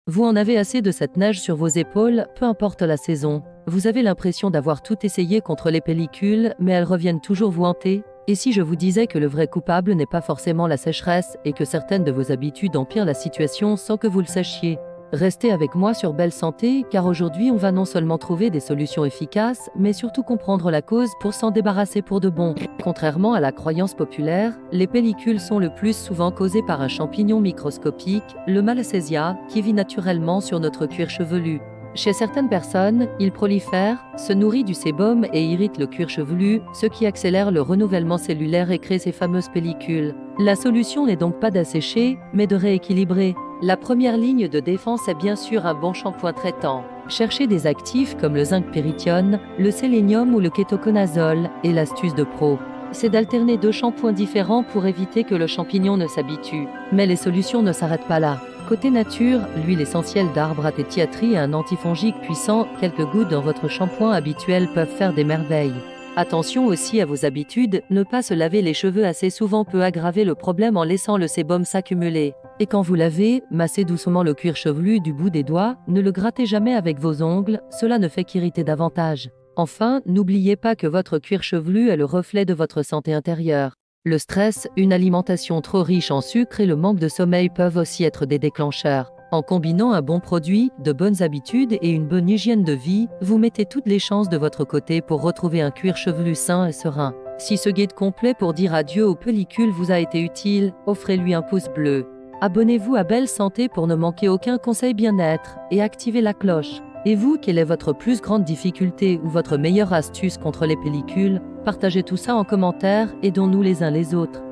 Vous en avez assez de cette neige sur vos épaules, peu importe la saison. Vous avez l'impression d'avoir tout essayé contre les pellicules, mais elles reviennent toujours vous hanter? Et si je vous disais que le vrai coupable n'est pas forcément la sécheresse et que certaines de vos habitudes empirent la situation sans que vous le sachiez? Restez avec moi sur Belle Santé, car aujourd'hui on va non seulement trouver des solutions efficaces, mais surtout comprendre la cause pour s'en débarrasser pour de bon. Contrairement à la croyance populaire, les pellicules sont le plus souvent causées par un champignon microscopique, le Malassezia, qui vit naturellement sur notre cuir chevelu. Chez certaines personnes, il prolifère, se nourrit du sébum et irrite le cuir chevelu, ce qui accélère le renouvellement cellulaire et crée ces fameuses pellicules. La solution n'est donc pas d'assécher, mais de rééquilibrer. La première ligne de défense est bien sûr un bon shampoing traitant. Cherchez des actifs comme le zinc pyrithione, le sélénium ou le kétoconazole, et l'astuce de pro, c'est d'alterner 2 shampoings différents pour éviter que le champignon ne s'habitue. Mais les solutions ne s'arrêtent pas là. Côté nature, l'huile essentielle d'arbre à tétiatrie et un antifongique puissant, quelques gouttes dans votre shampoing habituel peuvent faire des merveilles. Attention aussi à vos habitudes, ne pas se laver les cheveux assez souvent peut aggraver le problème en laissant le sébum s'accumuler. Et quand vous lavez, massez doucement le cuir chevelu du bout des doigts, ne le grattez jamais avec vos ongles, cela ne fait qu'irriter davantage. Enfin, n'oubliez pas que votre cuir chevelu est le reflet de votre santé intérieure. Le stress, une alimentation trop riche en sucre et le manque de sommeil peuvent aussi être des déclencheurs. En combinant un bon produit, de bonnes habitudes et une bonne hygiène de vie, vous mettez toutes les chances de votre côté pour retrouver un cuir chevelu sain et serein. Si ce guide complet pour dire adieu aux pellicules vous a été utile, offrez-lui un pouce bleu. Abonnez-vous à Belle Santé pour ne manquer aucun conseil bien-être et activez la cloche. Et vous, quelle est votre plus grande difficulté ou votre meilleure astuce contre les pellicules? Partagez tout ça en commentaire, aidons-nous les uns les autres.